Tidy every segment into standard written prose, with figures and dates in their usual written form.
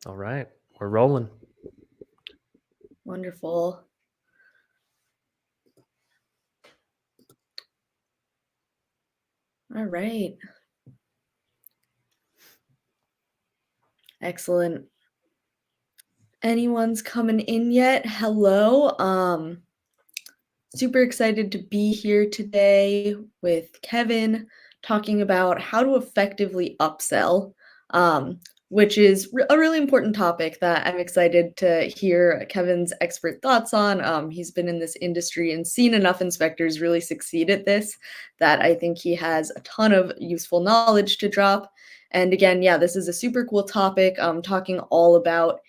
All right, we're rolling. Wonderful. All right. Excellent. Anyone's coming in yet? Hello. Super excited to be here today with Kevin talking about how to effectively upsell, which is a really important topic that I'm excited to hear Kevin's expert thoughts on. He's been in this industry and seen enough inspectors really succeed at this that I think he has a ton of useful knowledge to drop. And again, yeah, this is a super cool topic, talking all about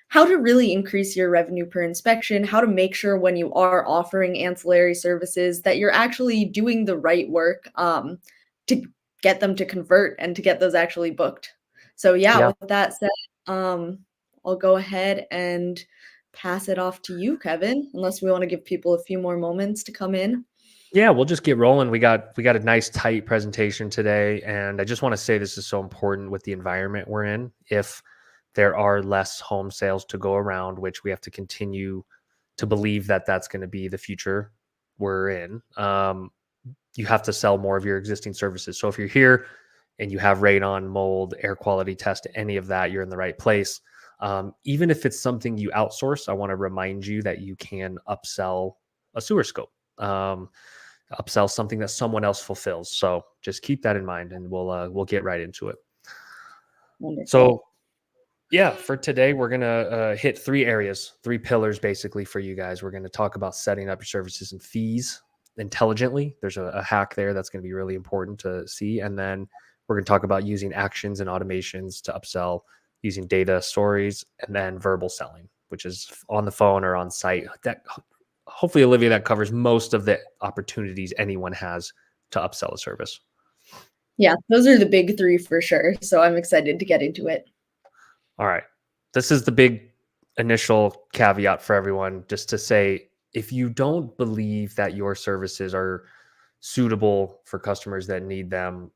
how to really increase your revenue per inspection, how to make sure when you are offering ancillary services that you're actually doing the right work to get them to convert and to get those actually booked. So yeah, Yeah. with that said, I'll go ahead and pass it off to you, Kevin, unless we want to give people a few more moments to come in. Yeah, we'll just get rolling. We got a nice tight presentation today, and I just want to say this is so important with the environment we're in. If there are less home sales to go around, which we have to continue to believe that that's going to be the future we're in, you have to sell more of your existing services. So if you're here and you have radon, mold, air quality test, any of that, you're in the right place. Even if it's something you outsource, I want to remind you that you can upsell a sewer scope. Upsell something that someone else fulfills. So just keep that in mind, and we'll get right into it. Wonderful. So yeah, for today we're gonna hit three areas, three pillars basically for you guys. We're gonna talk about setting up your services and fees intelligently. There's a hack there that's gonna be really important to see, and then we're gonna talk about using actions and automations to upsell, using data stories, and then verbal selling, which is on the phone or on site. That hopefully, Olivia, that covers most of the opportunities anyone has to upsell a service. Yeah, those are the big three for sure. So I'm excited to get into it. All right. This is the big initial caveat for everyone, just to say if you don't believe that your services are suitable for customers that need them,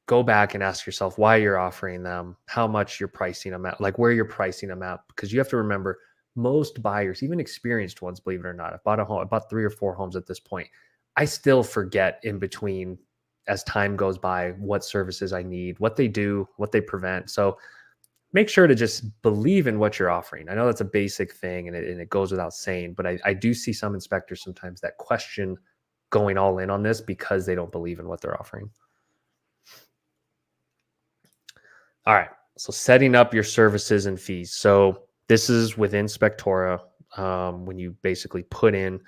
go back and ask yourself why you're offering them, how much you're pricing them at, like where you're pricing them at, because you have to remember most buyers, even experienced ones, believe it or not, I've bought a home, I bought 3 or 4 homes at this point. I still forget in between as time goes by what services I need, what they do, what they prevent. So make sure to just believe in what you're offering. I know that's a basic thing and it goes without saying, but I do see some inspectors sometimes that question going all in on this because they don't believe in what they're offering. All right. So setting up your services and fees. So this is within Spectora, when you basically put in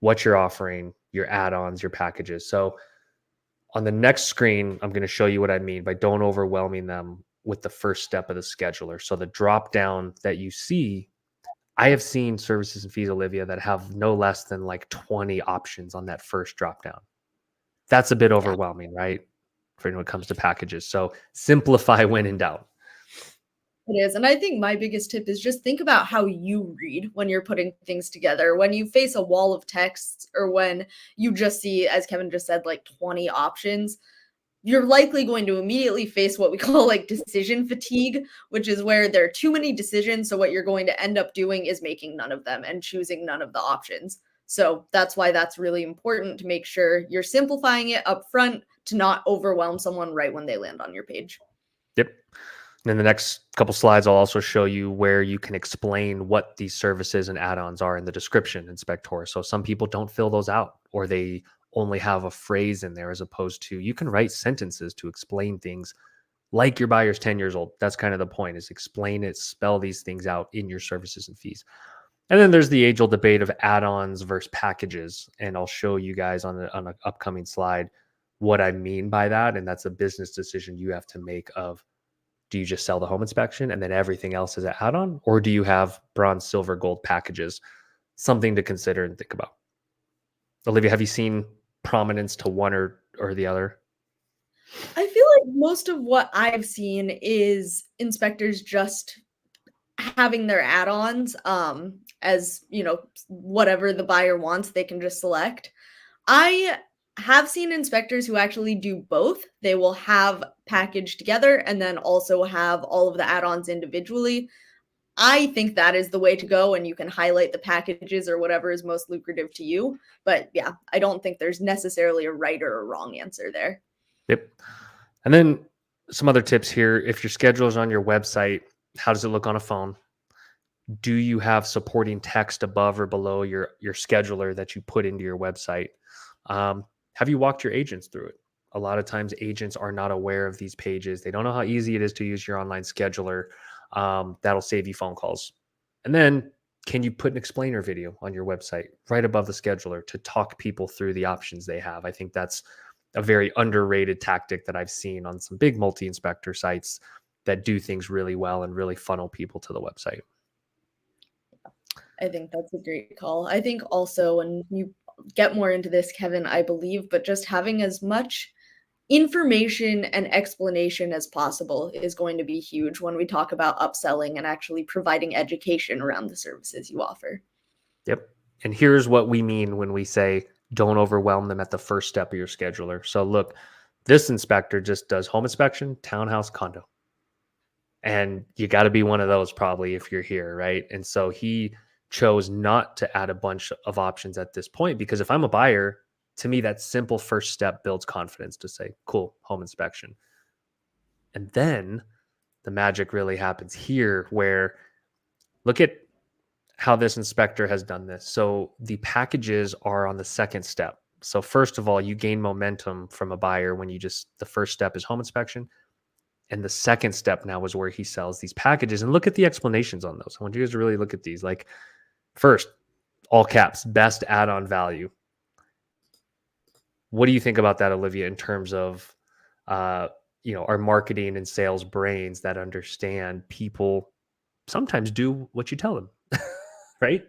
what you're offering, your add-ons, your packages. So on the next screen, I'm going to show you what I mean by don't overwhelming them with the first step of the scheduler. So the drop down that you see, I have seen services and fees, Olivia, that have no less than like 20 options on that first drop down. That's a bit Yeah. overwhelming, right? For when it comes to packages. So simplify when in doubt. It is. And I think my biggest tip is just think about how you read when you're putting things together. When you face a wall of text or when you just see, as Kevin just said, like 20 options, you're likely going to immediately face what we call like decision fatigue, which is where there are too many decisions. So what you're going to end up doing is making none of them and choosing none of the options. So that's why that's really important to make sure you're simplifying it up front to not overwhelm someone right when they land on your page. Yep. And in the next couple slides, I'll also show you where you can explain what these services and add-ons are in the description in Spectora. So some people don't fill those out, or they only have a phrase in there, as opposed to you can write sentences to explain things like your buyer's 10 years old. That's kind of the point, is explain it, spell these things out in your services and fees. And then there's the age-old debate of add-ons versus packages. And I'll show you guys on an upcoming slide what I mean by that. And that's a business decision you have to make of, do you just sell the home inspection and then everything else is an add-on? Or do you have bronze, silver, gold packages? Something to consider and think about. Olivia, have you seen prominence to one or the other? I feel like most of what I've seen is inspectors just having their add-ons as, whatever the buyer wants, they can just select. I have seen inspectors who actually do both. They will have packaged together and then also have all of the add-ons individually. I think that is the way to go, and you can highlight the packages or whatever is most lucrative to you. But yeah, I don't think there's necessarily a right or a wrong answer there. Yep. And then some other tips here. If your schedule is on your website, how does it look on a phone? Do you have supporting text above or below your scheduler that you put into your website? Have you walked your agents through it? A lot of times agents are not aware of these pages. They don't know how easy it is to use your online scheduler. That'll save you phone calls. And then can you put an explainer video on your website right above the scheduler to talk people through the options they have? I think that's a very underrated tactic that I've seen on some big multi-inspector sites that do things really well and really funnel people to the website. I think that's a great call. I think also when you get more into this, Kevin, I believe, but just having as much information and explanation as possible is going to be huge when we talk about upselling and actually providing education around the services you offer. Yep. And here's what we mean when we say don't overwhelm them at the first step of your scheduler. So look, this inspector just does home inspection, townhouse, condo. And you got to be one of those probably if you're here, right? And so he chose not to add a bunch of options at this point because if I'm a buyer, to me, that simple first step builds confidence to say, cool, home inspection. And then the magic really happens here where look at how this inspector has done this. So the packages are on the second step. So first of all, you gain momentum from a buyer when the first step is home inspection. And the second step now is where he sells these packages. And look at the explanations on those. I want you guys to really look at these. Like first, all caps, best add-on value. What do you think about that, Olivia, in terms of our marketing and sales brains that understand people sometimes do what you tell them, right?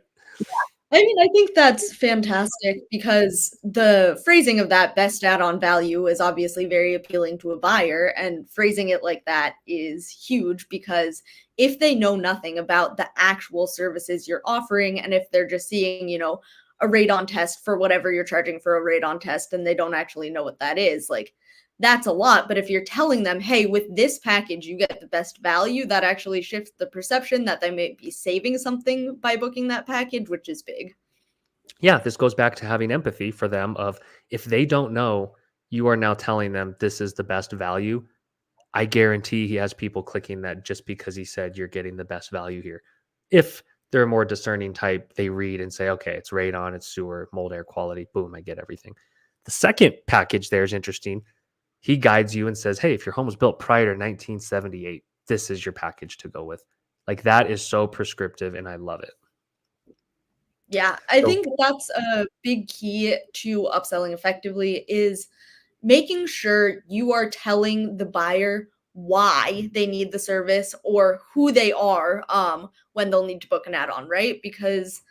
I mean, I think that's fantastic because the phrasing of that best add-on value is obviously very appealing to a buyer, and phrasing it like that is huge because if they know nothing about the actual services you're offering, and if they're just seeing, a radon test for whatever you're charging for a radon test, and they don't actually know what that is, like that's a lot. But if you're telling them, hey, with this package, you get the best value, that actually shifts the perception that they may be saving something by booking that package, which is big. Yeah, this goes back to having empathy for them of if they don't know, you are now telling them this is the best value. I guarantee he has people clicking that just because he said you're getting the best value here. If they're a more discerning type, they read and say, okay, it's radon, it's sewer, mold, air quality. Boom, I get everything. The second package there is interesting. He guides you and says, hey, if your home was built prior to 1978, this is your package to go with. Like that is so prescriptive and I love it. Yeah, I So, think that's a big key to upselling effectively is making sure you are telling the buyer why they need the service or who they are when they'll need to book an add-on, right? Because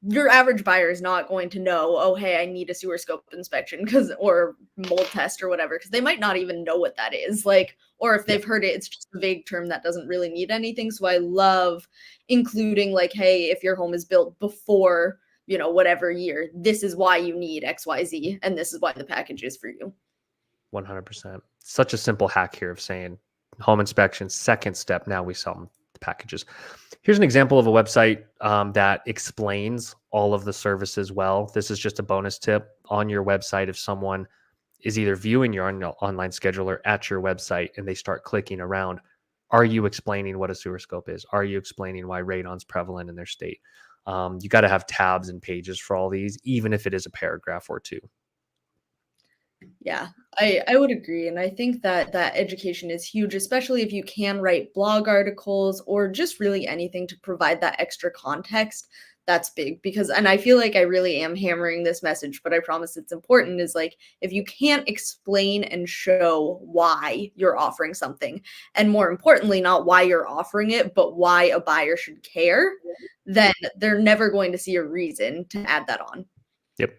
your average buyer is not going to know, oh, hey, I need a sewer scope inspection or mold test or whatever, because they might not even know what that is. Like, or if yeah, they've heard it, it's just a vague term that doesn't really need anything. So I love including like, hey, if your home is built before, whatever year, this is why you need XYZ, and this is why the package is for you. 100%. Such a simple hack here of saying home inspection, second step. Now we sell them the packages. Here's an example of a website that explains all of the services well. This is just a bonus tip on your website. If someone is either viewing your online scheduler at your website and they start clicking around, are you explaining what a sewer scope is? Are you explaining why radon's prevalent in their state? You got to have tabs and pages for all these, even if it is a paragraph or two. Yeah, I would agree. And I think that education is huge, especially if you can write blog articles or just really anything to provide that extra context. That's big because, and I feel like I really am hammering this message, but I promise it's important is like, if you can't explain and show why you're offering something, and more importantly, not why you're offering it, but why a buyer should care, then they're never going to see a reason to add that on. Yep.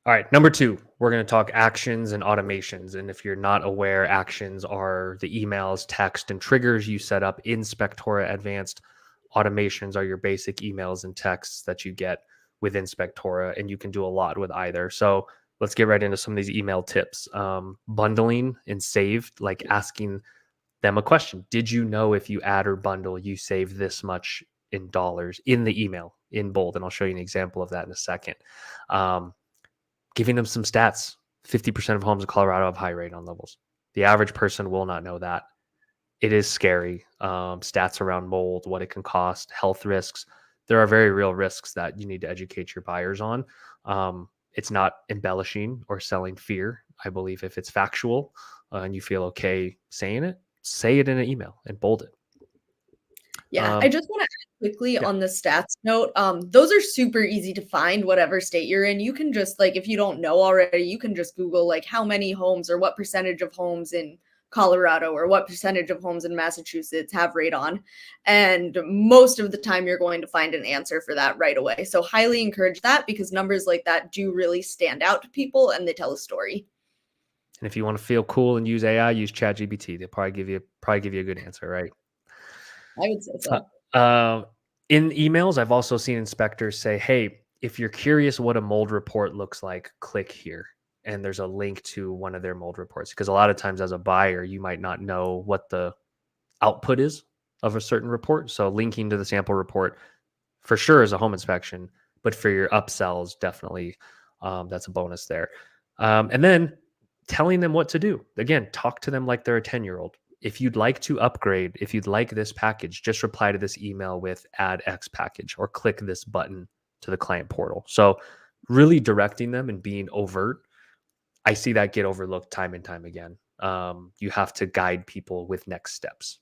All right, number two, we're going to talk actions and automations. And if you're not aware, actions are the emails, text, and triggers you set up in Spectora Advanced. Automations are your basic emails and texts that you get within Spectora, and you can do a lot with either. So let's get right into some of these email tips. Bundling and saved, like asking them a question. Did you know if you add or bundle, you save this much in dollars in the email in bold? And I'll show you an example of that in a second. Giving them some stats. 50% of homes in Colorado have high radon levels. The average person will not know that. It is scary. Stats around mold, what it can cost, health risks. There are very real risks that you need to educate your buyers on. It's not embellishing or selling fear. I believe if it's factual and you feel okay saying it, say it in an email and bold it. Yeah, I just want to add quickly Yeah. on the stats note. Those are super easy to find, whatever state you're in. You can just like, if you don't know already, you can just Google like how many homes or what percentage of homes in Colorado or what percentage of homes in Massachusetts have radon. And most of the time, you're going to find an answer for that right away. So highly encourage that because numbers like that do really stand out to people and they tell a story. And if you want to feel cool and use AI, use ChatGPT. They'll probably give you a good answer, right? I would say so. In emails, I've also seen inspectors say, hey, if you're curious what a mold report looks like, click here. And there's a link to one of their mold reports. Because a lot of times as a buyer, you might not know what the output is of a certain report. So linking to the sample report for sure is a home inspection, but for your upsells, definitely that's a bonus there. And then telling them what to do. Again, talk to them like they're a 10-year-old. If you'd like to upgrade, if you'd like this package, just reply to this email with add X package or click this button to the client portal. So really directing them and being overt. I see that get overlooked time and time again. You have to guide people with next steps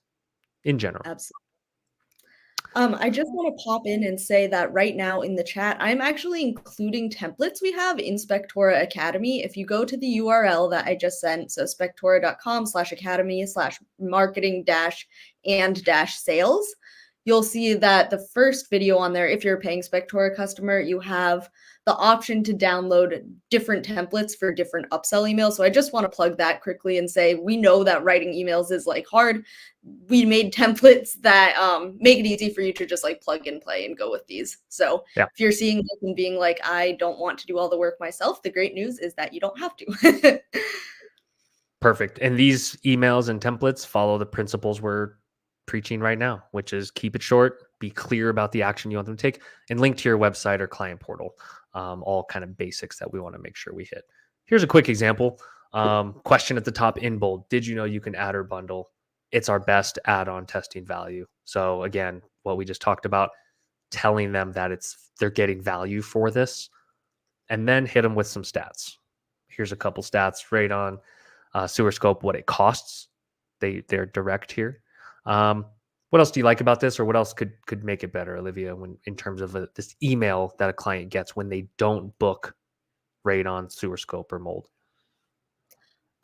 in general. Absolutely. I just want to pop in and say that right now in the chat, I'm actually including templates we have in Spectora Academy. If you go to the URL that I just sent, so spectora.com/academy/marketing-and-sales, you'll see that the first video on there, if you're a paying Spectora customer, you have the option to download different templates for different upsell emails. So I just want to plug that quickly and say, we know that writing emails is like hard. We made templates that make it easy for you to just like plug and play and go with these. So Yeah. if you're seeing this and being like, I don't want to do all the work myself, the great news is that you don't have to. Perfect. And these emails and templates follow the principles we're preaching right now, which is keep it short, be clear about the action you want them to take, and link to your website or client portal. All kind of basics that we want to make sure we hit. Here's a quick example. Question at the top in bold. Did you know you can add or bundle? It's our best add-on testing value. So again, what we just talked about, telling them that they're getting value for this, and then hit them with some stats. Here's a couple stats. Radon, sewer scope, what it costs. They're direct here. What else do you like about this, or what else could make it better, Olivia, when in terms of this email that a client gets when they don't book radon, sewer scope, or mold?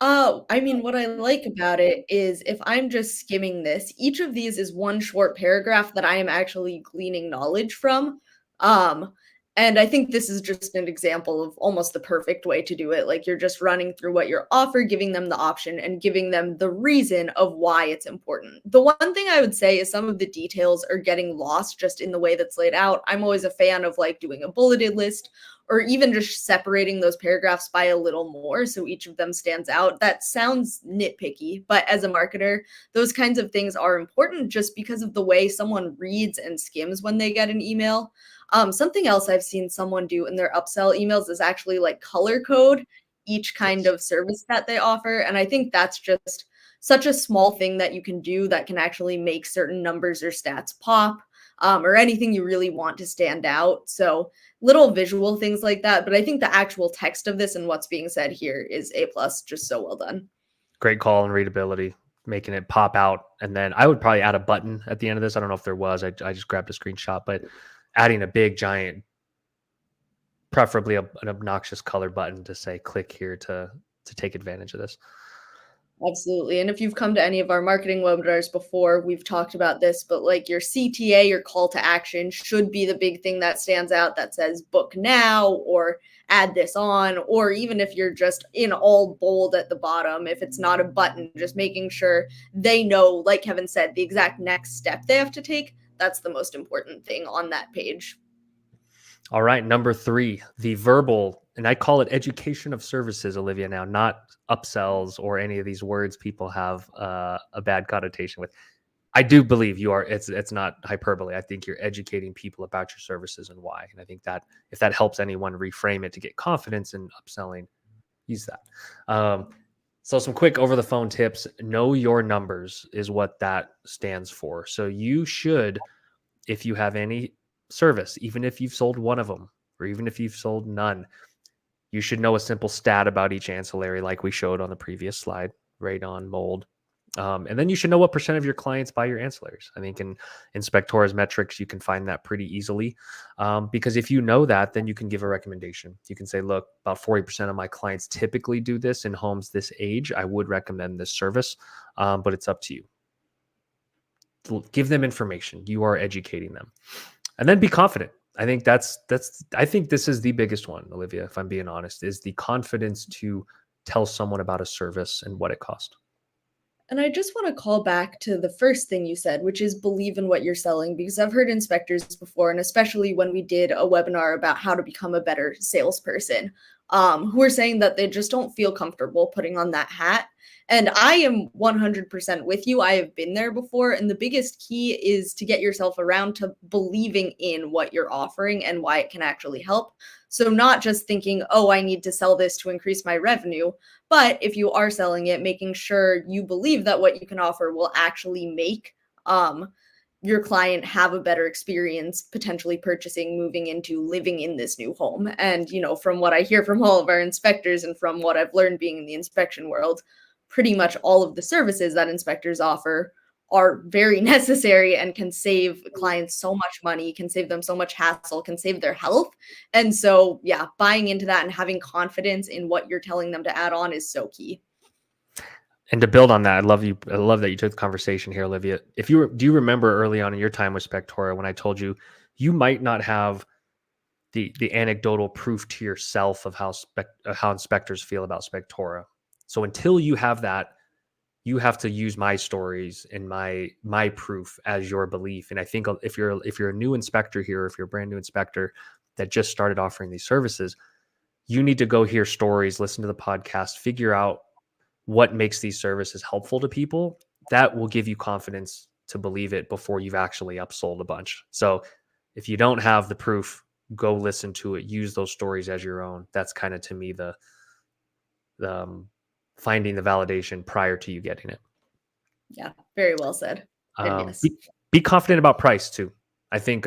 Oh, I mean, what I like about it is if I'm just skimming this, each of these is one short paragraph that I am actually gleaning knowledge from. Um, and I think this is just an example of almost the perfect way to do it. Like you're just running through what you offer, giving them the option and giving them the reason of why it's important. The one thing I would say is some of the details are getting lost just in the way that's laid out. I'm always a fan of like doing a bulleted list or even just separating those paragraphs by a little more so each of them stands out. That sounds nitpicky, but as a marketer, those kinds of things are important just because of the way someone reads and skims when they get an email. Something else I've seen someone do in their upsell emails is actually like color code each kind Yes. of service that they offer. And I think that's just such a small thing that you can do that can actually make certain numbers or stats pop. Or anything you really want to stand out. So little visual things like that. But I think the actual text of this and what's being said here is A plus, just so well done. Great call and readability, making it pop out. And then I would probably add a button at the end of this. I don't know if there was. I just grabbed a screenshot, but adding a big giant, preferably an obnoxious color button to say click here to take advantage of this. Absolutely. And if you've come to any of our marketing webinars before, we've talked about this, but like your CTA, your call to action should be the big thing that stands out that says book now or add this on, or even if you're just in all bold at the bottom, if it's not a button, just making sure they know, like Kevin said, the exact next step they have to take. That's the most important thing on that page. All right, number 3, the verbal, and I call it education of services, Olivia, now, not upsells or any of these words people have a bad connotation with. I do believe you are. It's not hyperbole. I think you're educating people about your services and why. And I think that if that helps anyone reframe it to get confidence in upselling, use that. So some quick over the phone tips. Know your numbers is what that stands for. So you should, if you have any service, even if you've sold one of them, or even if you've sold none, you should know a simple stat about each ancillary, like we showed on the previous slide, radon, mold. And then you should know what percent of your clients buy your ancillaries. I think in Spectora's metrics, you can find that pretty easily. Because if you know that, then you can give a recommendation. You can say, look, about 40% of my clients typically do this in homes this age. I would recommend this service, but it's up to you. Give them information. You are educating them. And then be confident. I think I think this is the biggest one, Olivia, if I'm being honest, is the confidence to tell someone about a service and what it costs. And I just want to call back to the first thing you said, which is believe in what you're selling, because I've heard inspectors before, and especially when we did a webinar about how to become a better salesperson, who are saying that they just don't feel comfortable putting on that hat. And I am 100% with you. I have been there before. And the biggest key is to get yourself around to believing in what you're offering and why it can actually help. So, not just thinking, oh, I need to sell this to increase my revenue, but if you are selling it, making sure you believe that what you can offer will actually make your client have a better experience, potentially purchasing, moving into living in this new home. And, from what I hear from all of our inspectors and from what I've learned being in the inspection world, pretty much all of the services that inspectors offer are very necessary and can save clients so much money, can save them so much hassle, can save their health. And so, yeah, buying into that and having confidence in what you're telling them to add on is so key. And to build on that, I love that you took the conversation here, Olivia. Do you remember early on in your time with Spectora when I told you you might not have the anecdotal proof to yourself of how inspectors feel about Spectora? So until you have that, you have to use my stories and my proof as your belief. And I think if you're a new inspector here, if you're a brand new inspector that just started offering these services, you need to go hear stories, listen to the podcast, figure out what makes these services helpful to people. That will give you confidence to believe it before you've actually upsold a bunch. So if you don't have the proof, go listen to it, use those stories as your own. That's kind of, to me, the finding the validation prior to you getting it. Yeah, very well said. And yes. Be confident about price too. I think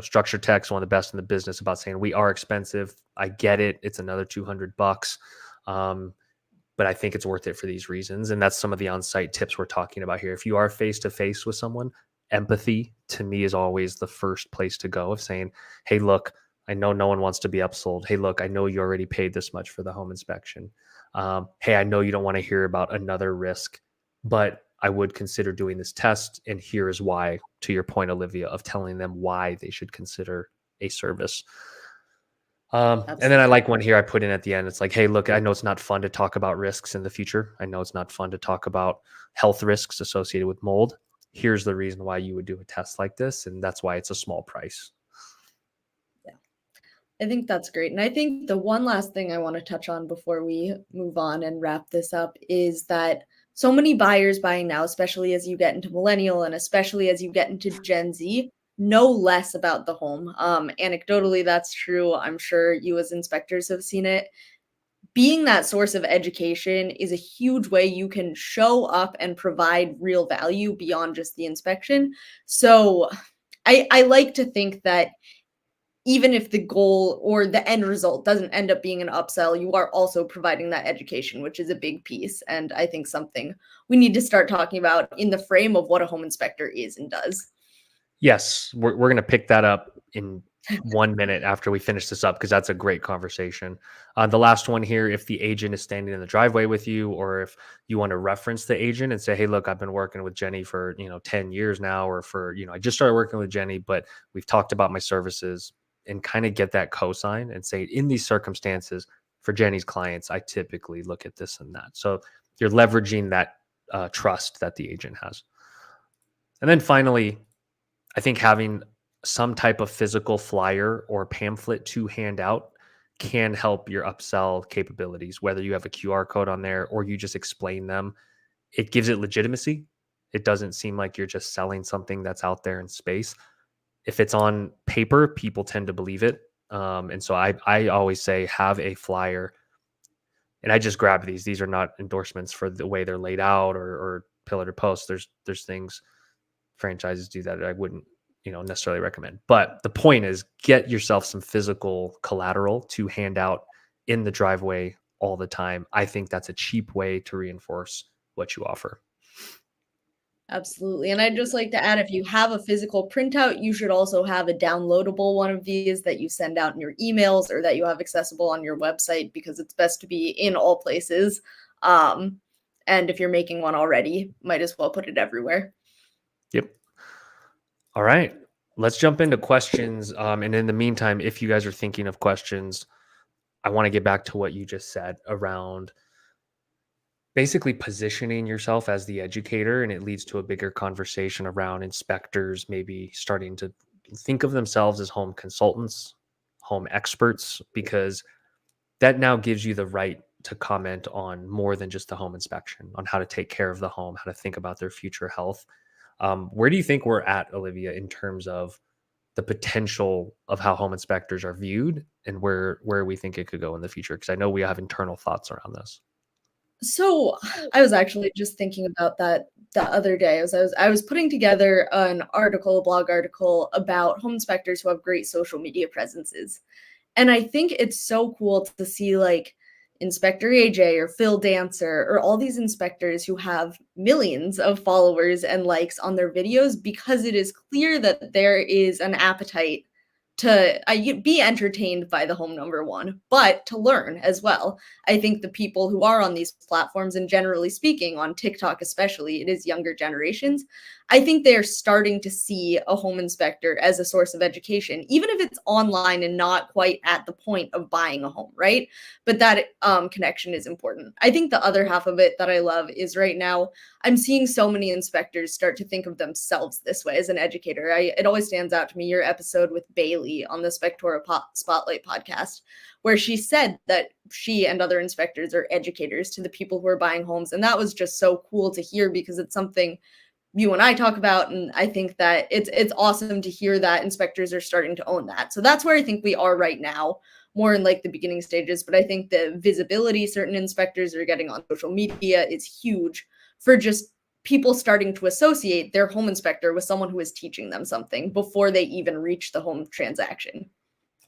structured text, one of the best in the business about saying we are expensive. I get it. It's another $200. But I think it's worth it for these reasons. And that's some of the on-site tips we're talking about here. If you are face-to-face with someone, empathy to me is always the first place to go, of saying, hey, look, I know no one wants to be upsold. Hey, look, I know you already paid this much for the home inspection. Hey, I know you don't want to hear about another risk, but I would consider doing this test. And here is why, to your point, Olivia, of telling them why they should consider a service. And then I like one here I put in at the end. It's like, hey, look, I know it's not fun to talk about risks in the future. I know it's not fun to talk about health risks associated with mold. Here's the reason why you would do a test like this. And that's why it's a small price. Yeah, I think that's great. And I think the one last thing I want to touch on before we move on and wrap this up is that so many buyers buying now, especially as you get into millennial and especially as you get into Gen Z, know less about the home. Anecdotally, that's true. I'm sure you as inspectors have seen it. Being that source of education is a huge way you can show up and provide real value beyond just the inspection. So I like to think that even if the goal or the end result doesn't end up being an upsell, you are also providing that education, which is a big piece. And I think something we need to start talking about in the frame of what a home inspector is and does. Yes, we're going to pick that up in 1 minute after we finish this up, because that's a great conversation. The last one here, if the agent is standing in the driveway with you, or if you want to reference the agent and say, hey, look, I've been working with Jenny for 10 years now, or for I just started working with Jenny, but we've talked about my services, and kind of get that cosign and say, in these circumstances for Jenny's clients, I typically look at this and that. So you're leveraging that trust that the agent has. And then finally, I think having some type of physical flyer or pamphlet to hand out can help your upsell capabilities, whether you have a QR code on there or you just explain them. It gives it legitimacy. It doesn't seem like you're just selling something that's out there in space. If it's on paper, people tend to believe it. And so I always say have a flyer. And I just grab these. These are not endorsements for the way they're laid out or pillar to post. There's things franchises do that I wouldn't, necessarily recommend. But the point is get yourself some physical collateral to hand out in the driveway all the time. I think that's a cheap way to reinforce what you offer. Absolutely. And I'd just like to add, if you have a physical printout, you should also have a downloadable one of these that you send out in your emails or that you have accessible on your website, because it's best to be in all places. And if you're making one already, might as well put it everywhere. Yep. All right. Let's jump into questions. And in the meantime, if you guys are thinking of questions, I want to get back to what you just said around basically positioning yourself as the educator, and it leads to a bigger conversation around inspectors maybe starting to think of themselves as home consultants, home experts, because that now gives you the right to comment on more than just the home inspection, on how to take care of the home, how to think about their future health. Where do you think we're at, Olivia, in terms of the potential of how home inspectors are viewed and where we think it could go in the future? Because I know we have internal thoughts around this. So I was actually just thinking about that the other day as I was putting together an article, a blog article about home inspectors who have great social media presences. And I think it's so cool to see like Inspector AJ or Phil Dancer or all these inspectors who have millions of followers and likes on their videos, because it is clear that there is an appetite to be entertained by the home, number one, but to learn as well. I think the people who are on these platforms, and generally speaking on TikTok especially, it is younger generations, I think they're starting to see a home inspector as a source of education, even if it's online and not quite at the point of buying a home, right? But that connection is important. I think the other half of it that I love is right now I'm seeing so many inspectors start to think of themselves this way as an educator. It always stands out to me, your episode with Bailey on the Spectora Spotlight podcast, where she said that she and other inspectors are educators to the people who are buying homes. And that was just so cool to hear, because it's something you and I talk about. And I think that it's awesome to hear that inspectors are starting to own that. So that's where I think we are right now, more in like the beginning stages. But I think the visibility certain inspectors are getting on social media is huge for just people starting to associate their home inspector with someone who is teaching them something before they even reach the home transaction.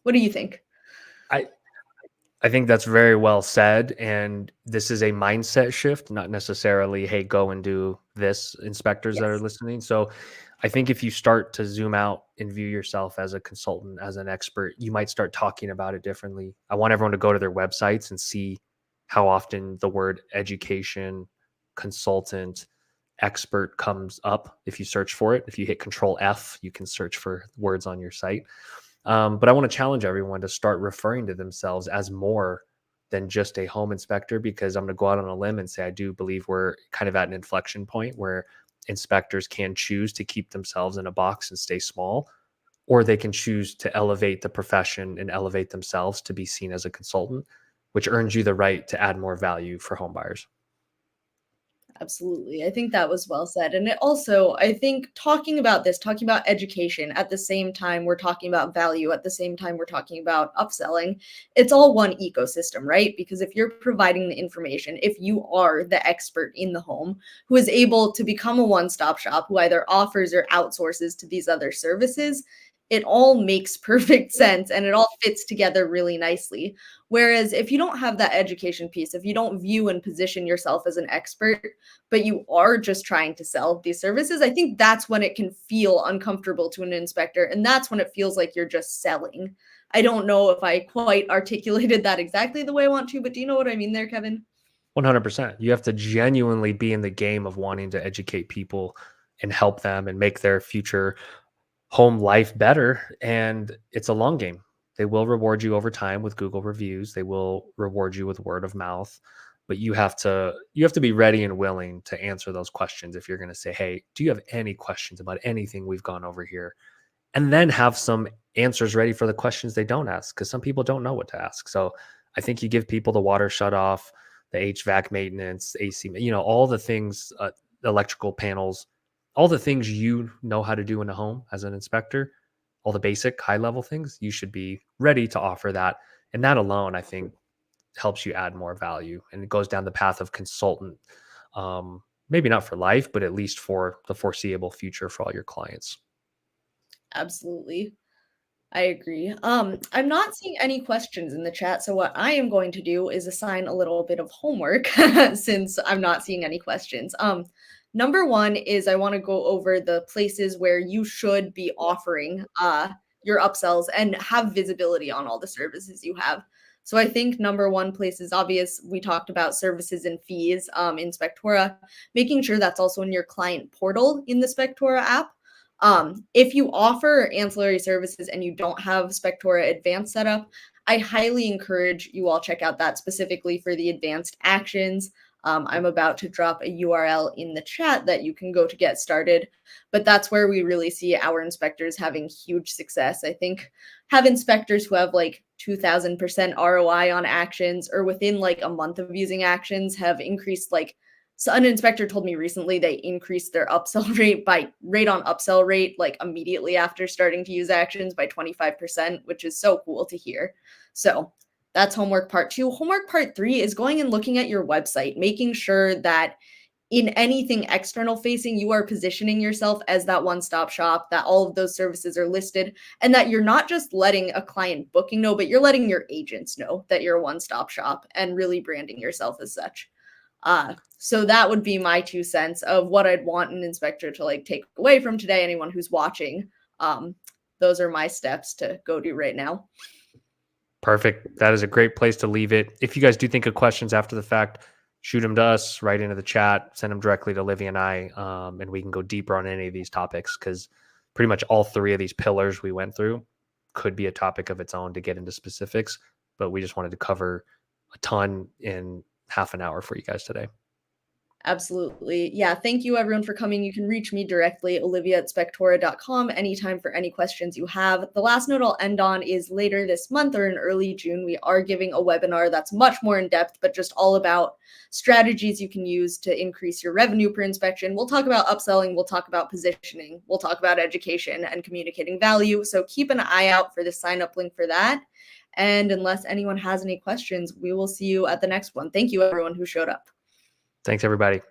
What do you think? I I think that's very well said. And this is a mindset shift, not necessarily, hey, go and do this, inspectors that are Yes. listening. So I think if you start to zoom out and view yourself as a consultant, as an expert, you might start talking about it differently. I want everyone to go to their websites and see how often the word education, consultant, expert comes up if you search for it. If you hit Control F, you can search for words on your site. But I want to challenge everyone to start referring to themselves as more than just a home inspector, because I'm going to go out on a limb and say I do believe we're kind of at an inflection point where inspectors can choose to keep themselves in a box and stay small, or they can choose to elevate the profession and elevate themselves to be seen as a consultant, which earns you the right to add more value for home buyers. Absolutely. I think that was well said. And it also, I think talking about this, talking about education at the same time we're talking about value, at the same time we're talking about upselling, it's all one ecosystem, right? Because if you're providing the information, if you are the expert in the home who is able to become a one-stop shop who either offers or outsources to these other services, it all makes perfect sense and it all fits together really nicely. Whereas if you don't have that education piece, if you don't view and position yourself as an expert, but you are just trying to sell these services, I think that's when it can feel uncomfortable to an inspector. And that's when it feels like you're just selling. I don't know if I quite articulated that exactly the way I want to, but do you know what I mean there, Kevin? 100%. You have to genuinely be in the game of wanting to educate people and help them and make their future home life better. And it's a long game. They will reward you over time with Google reviews. They will reward you with word of mouth, but you have to be ready and willing to answer those questions. If you're going to say, hey, do you have any questions about anything we've gone over here? and then have some answers ready for the questions they don't ask, because some people don't know what to ask. So I think you give people the water shut off, the HVAC maintenance, AC, all the things, electrical panels, all the things you know how to do in a home as an inspector, all the basic high level things, you should be ready to offer that. And that alone, I think, helps you add more value, and it goes down the path of consultant. Maybe not for life, but at least for the foreseeable future for all your clients. Absolutely. I agree. I'm not seeing any questions in the chat, so what I am going to do is assign a little bit of homework since I'm not seeing any questions. Number one is I want to go over the places where you should be offering your upsells and have visibility on all the services you have. So I think number one place is obvious. We talked about services and fees in Spectora, making sure that's also in your client portal in the Spectora app. If you offer ancillary services and you don't have Spectora Advanced set up, I highly encourage you all check out that specifically for the advanced actions. I'm about to drop a URL in the chat that you can go to get started, but that's where we really see our inspectors having huge success. I think have inspectors who have like 2000% ROI on actions or within like a month of using actions have increased like so an inspector told me recently they increased their upsell rate on upsell rate like immediately after starting to use actions by 25%, which is so cool to hear. So that's homework part 2. Homework part 3 is going and looking at your website, making sure that in anything external facing, you are positioning yourself as that one-stop shop, that all of those services are listed, and that you're not just letting a client booking know, but you're letting your agents know that you're a one-stop shop and really branding yourself as such. So that would be my 2 cents of what I'd want an inspector to like take away from today. Anyone who's watching, those are my steps to go do right now. Perfect. That is a great place to leave it. If you guys do think of questions after the fact, shoot them to us, right into the chat, send them directly to Livy and I, and we can go deeper on any of these topics, because pretty much all 3 of these pillars we went through could be a topic of its own to get into specifics, but we just wanted to cover a ton in half an hour for you guys today. Absolutely. Yeah. Thank you, everyone, for coming. You can reach me directly, olivia@spectora.com, anytime for any questions you have. The last note I'll end on is later this month or in early June, we are giving a webinar that's much more in depth, but just all about strategies you can use to increase your revenue per inspection. We'll talk about upselling, we'll talk about positioning, we'll talk about education and communicating value. So keep an eye out for the sign up link for that. And unless anyone has any questions, we will see you at the next one. Thank you, everyone who showed up. Thanks, everybody.